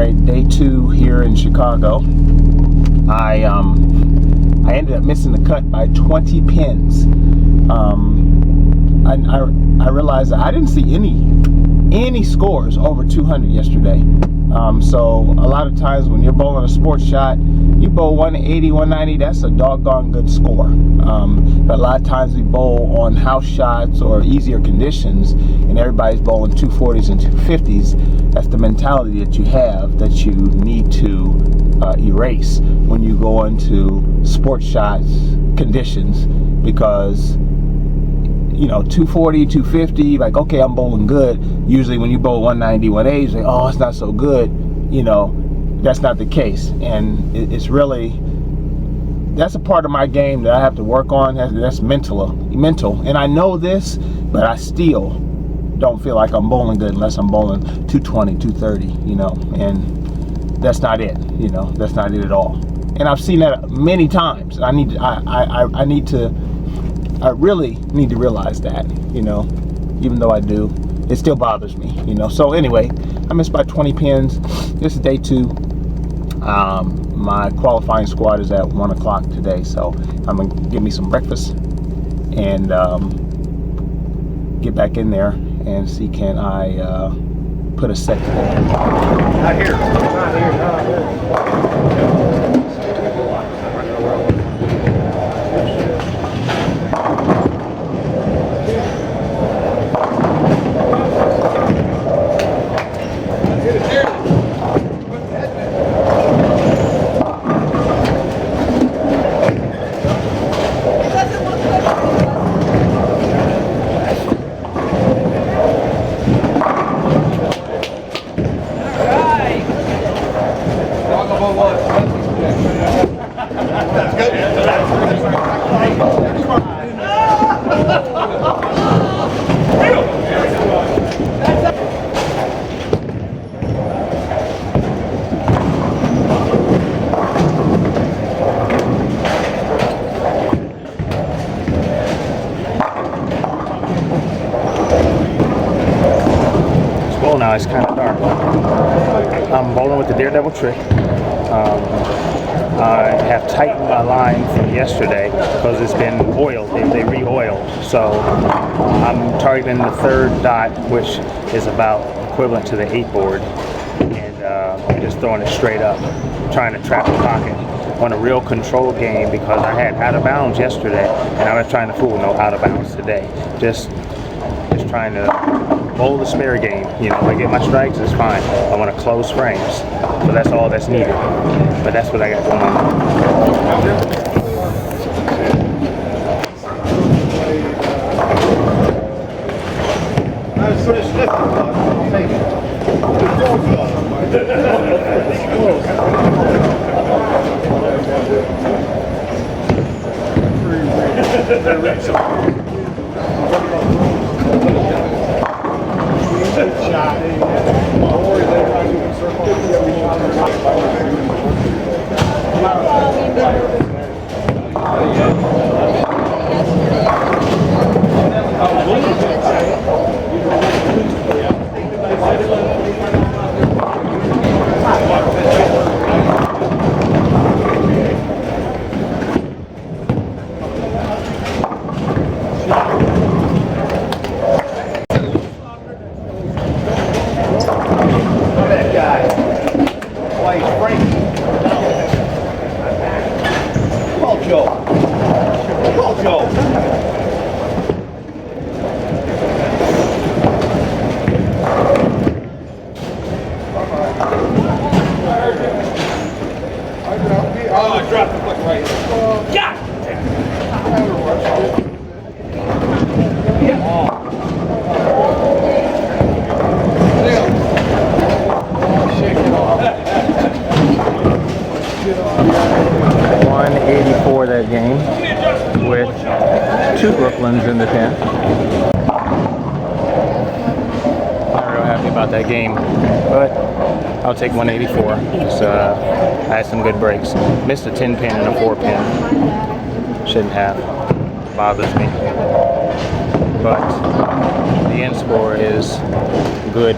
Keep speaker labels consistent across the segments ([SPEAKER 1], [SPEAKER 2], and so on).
[SPEAKER 1] Alright, day 2 here in Chicago. I ended up missing the cut by 20 pins. I realized that I didn't see any scores over 200 yesterday. So a lot of times when you're bowling a sports shot, you bowl 180, 190, that's a doggone good score. But a lot of times we bowl on house shots or easier conditions, and everybody's bowling 240s and 250s. That's the mentality that you have that you need to erase when you go into sports shots conditions, because 240, 250, like, okay, I'm bowling good. Usually when you bowl 190, 180, it's like, oh, it's not so good. That's not the case. And it's really, that's a part of my game that I have to work on. That's mental. And I know this, but I still don't feel like I'm bowling good unless I'm bowling 220, 230, and that's not it. That's not it at all. And I've seen that many times. I really need to realize that, even though I do, it still bothers me, So anyway, I missed by 20 pins. This is day 2. My qualifying squad is at 1 o'clock today, so I'm gonna get me some breakfast and get back in there and see, can I put a set together.
[SPEAKER 2] Not here.
[SPEAKER 1] Now it's kind of dark. I'm bowling with the Daredevil trick. I have tightened my line from yesterday because it's been oiled. They re-oiled. So I'm targeting the 3rd dot, which is about equivalent to the 8 board, and I'm just throwing it straight up, trying to trap the pocket on a real control game, because I had out of bounds yesterday, and I was trying to fool no out of bounds today. Just trying to bowl the spare game. If I get my strikes, it's fine. I want to close frames, so that's all that's needed. But that's what I got going on. That game with 2 Brooklyns in the pen. Not real happy about that game, but I'll take 184. I had some good breaks. Missed a 10 pin and a 4 pin. Shouldn't have. Bothers me. But the end score is good.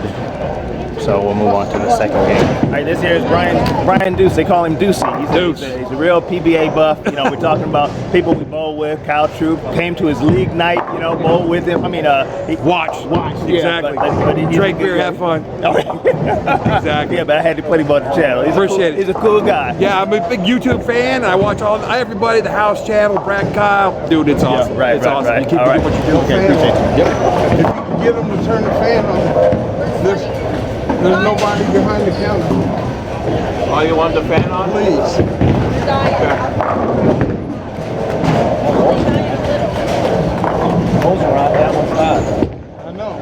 [SPEAKER 1] So we'll move on to the second game.
[SPEAKER 2] All right, this here is Brian Deuce. They call him Deucey. He's a real PBA buff. You know, we're talking about people we bowl with. Kyle Troop came to his league night. You know, bowl with him. I mean,
[SPEAKER 3] watch.
[SPEAKER 2] Exactly.
[SPEAKER 3] But Drake beer, have fun. Exactly.
[SPEAKER 2] Yeah, but I had to put him on the channel.
[SPEAKER 3] Appreciate it.
[SPEAKER 2] He's a cool guy.
[SPEAKER 3] Yeah, I'm a big YouTube fan. I watch everybody, the House channel, Brad, Kyle. Dude, it's awesome.
[SPEAKER 2] Yeah,
[SPEAKER 3] It's awesome.
[SPEAKER 2] Right.
[SPEAKER 3] You keep doing what you do.
[SPEAKER 2] Okay, appreciate you.
[SPEAKER 3] Yep.
[SPEAKER 4] If you can get them to turn the fan on, there's nobody behind the counter.
[SPEAKER 5] Oh, you want the fan on?
[SPEAKER 4] Please.
[SPEAKER 2] Those are right down one side.
[SPEAKER 4] I know.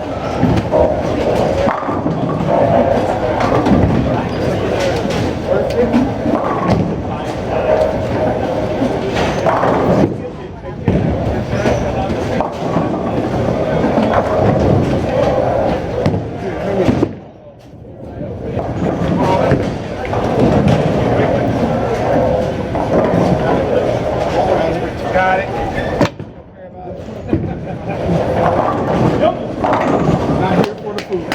[SPEAKER 2] Got it.
[SPEAKER 4] Not here for the food.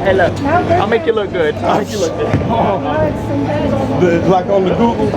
[SPEAKER 2] Hey, look. I'll make you look good. I'll make you look good.
[SPEAKER 4] Like on the Google?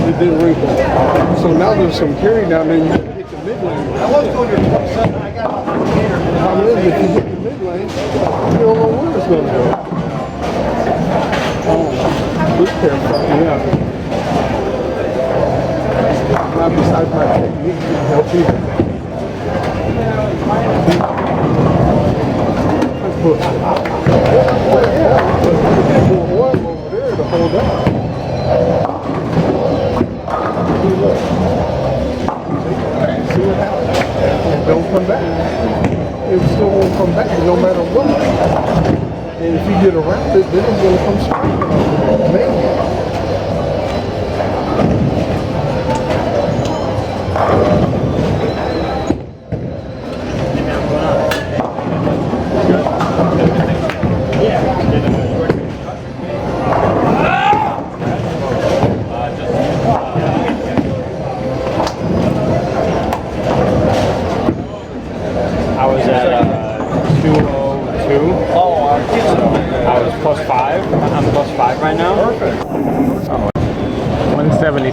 [SPEAKER 4] It didn't wrinkle. So now there's some carry down there. You hit the mid lane. I was going to the I got off the gator. The problem is, if you hit the mid lane, you don't know where it's going to go. Oh, this pair fucked me up. Now, besides my technique, it helps you. Let's put one over there to hold up. See what happens. And don't come back. It still won't come back no matter what. And if you get around it, then it's going to come straight. Maybe.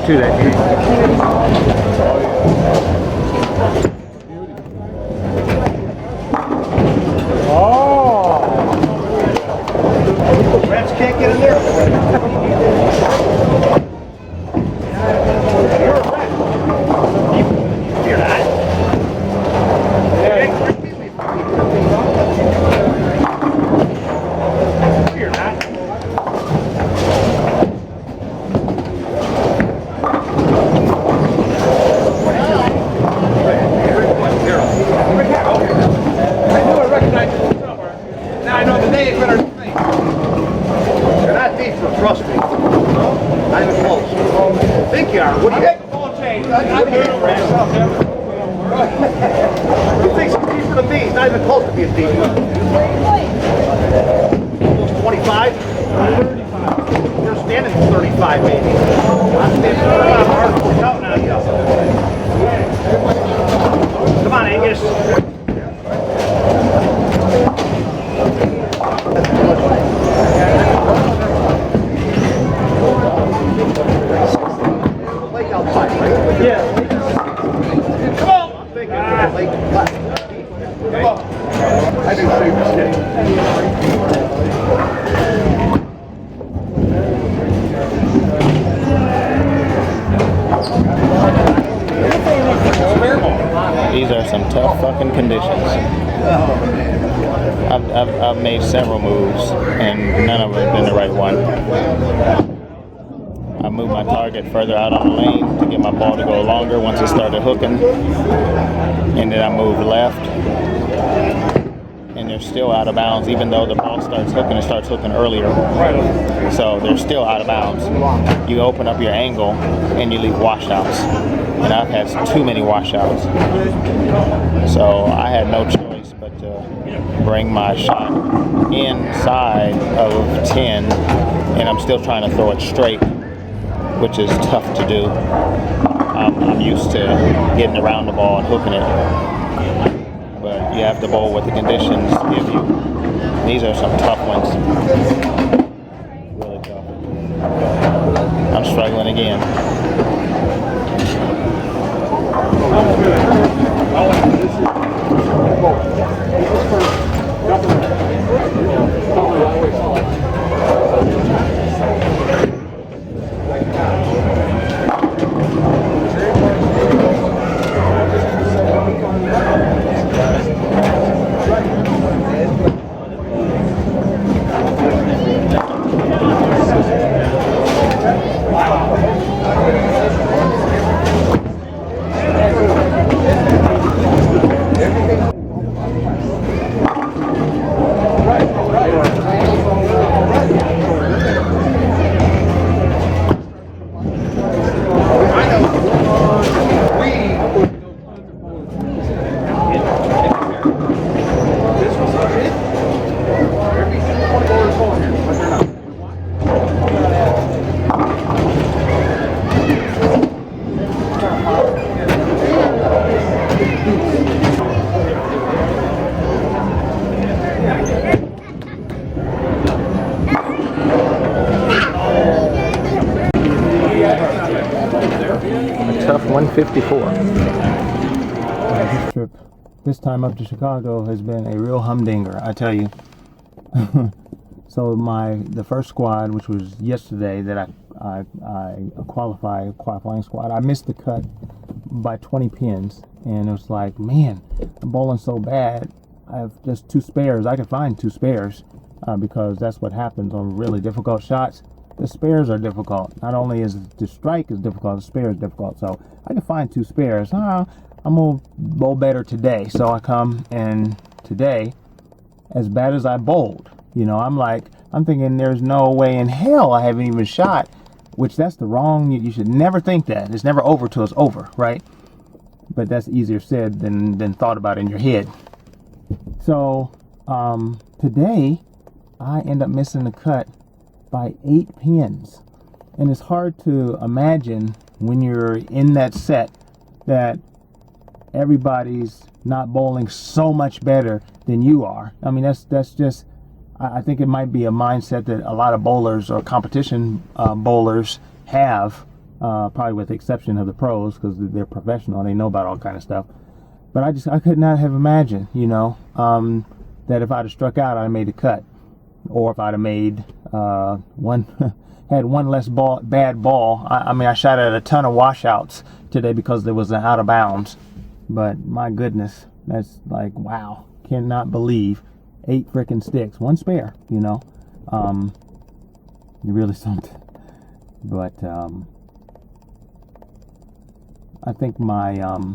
[SPEAKER 1] S2E2 that
[SPEAKER 2] Rats can't get in there. You're not. You're not.
[SPEAKER 3] I knew I recognized you from somewhere. Now I know the name better than me.
[SPEAKER 2] You're not deep for trust me. Not even close. I think you are. What do you think?
[SPEAKER 3] Ball change. I'm here for myself.
[SPEAKER 2] You think he's deeper than me? He's not even close to being deep. Almost 25? 35. You're standing 35 maybe. I'm standing 35 hard. Counting on you. Come on, Angus. Lake outside, right? Yeah. Come on! I'm thinking lake left. Come on. I do see this game.
[SPEAKER 6] These are some tough fucking conditions. I've made several moves and none of them have been the right one. I moved my target further out on the lane to get my ball to go longer once it started hooking. And then I moved left. And they're still out of bounds even though the ball starts hooking, it starts hooking earlier. So they're still out of bounds. You open up your angle and you leave washouts. And I've had too many washouts. So I had no choice but to bring my shot inside of 10, and I'm still trying to throw it straight, which is tough to do. I'm used to getting around the ball and hooking it, but you have to bowl what the conditions give you. These are some tough ones. Really tough. I'm struggling again.
[SPEAKER 1] tough 154. This trip, this time up to Chicago, has been a real humdinger, I tell you. So the first squad, which was yesterday, that I qualifying squad, I missed the cut by 20 pins, and it was like, man, I'm bowling so bad. I have just two spares. I can find two spares because that's what happens on really difficult shots. The spares are difficult. Not only is the strike is difficult, the spare is difficult. So I can find two spares. I'm gonna bowl better today. So I come, and today, as bad as I bowled, I'm thinking there's no way in hell I haven't even shot, which that's the wrong, you should never think that. It's never over till it's over, right? But that's easier said than thought about in your head. So today I end up missing the cut by 8 pins. And it's hard to imagine when you're in that set that everybody's not bowling so much better than you are. I mean, that's just, I think it might be a mindset that a lot of bowlers or competition bowlers have
[SPEAKER 2] probably with the exception of the pros because they're professional and they know about all kind of stuff. But I could not have imagined, that if I'd have struck out, I'd have made the cut, or if I'd have made had one less bad ball. I mean, I shot at a ton of washouts today because there was an out of bounds. But my goodness, that's like, wow, cannot believe 8 freaking sticks, 1 spare, really something. But I think my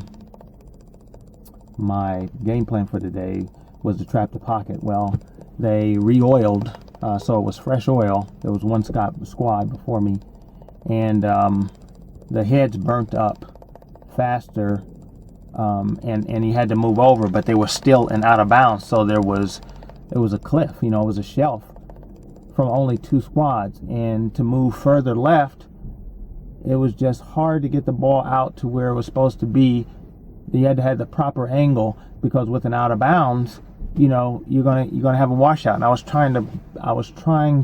[SPEAKER 2] game plan for today was to trap the pocket. Well, they re-oiled, so it was fresh oil. There was one squad before me, and the heads burnt up faster, and he had to move over, but they were still in out of bounds. So it was a cliff, it was a shelf from only 2 squads, and to move further left, it was just hard to get the ball out to where it was supposed to be. You had to have the proper angle, because with an out of bounds, you're gonna have a washout. And I was trying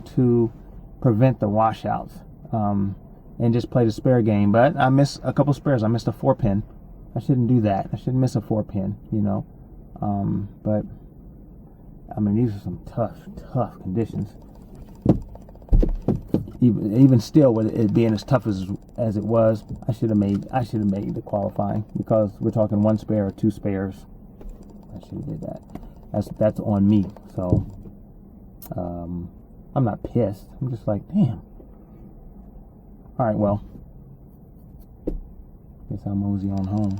[SPEAKER 2] to prevent the washouts, and just play the spare game. But I missed a couple spares. I missed a 4-pin. I shouldn't do that. I shouldn't miss a 4-pin. But I mean, these are some tough conditions. Even still, with it being as tough as it was, I should have made the qualifying, because we're talking 1 spare or 2 spares. I should have did that. That's on me. So I'm not pissed. I'm just like, damn. All right, well, guess I'll mosey on home.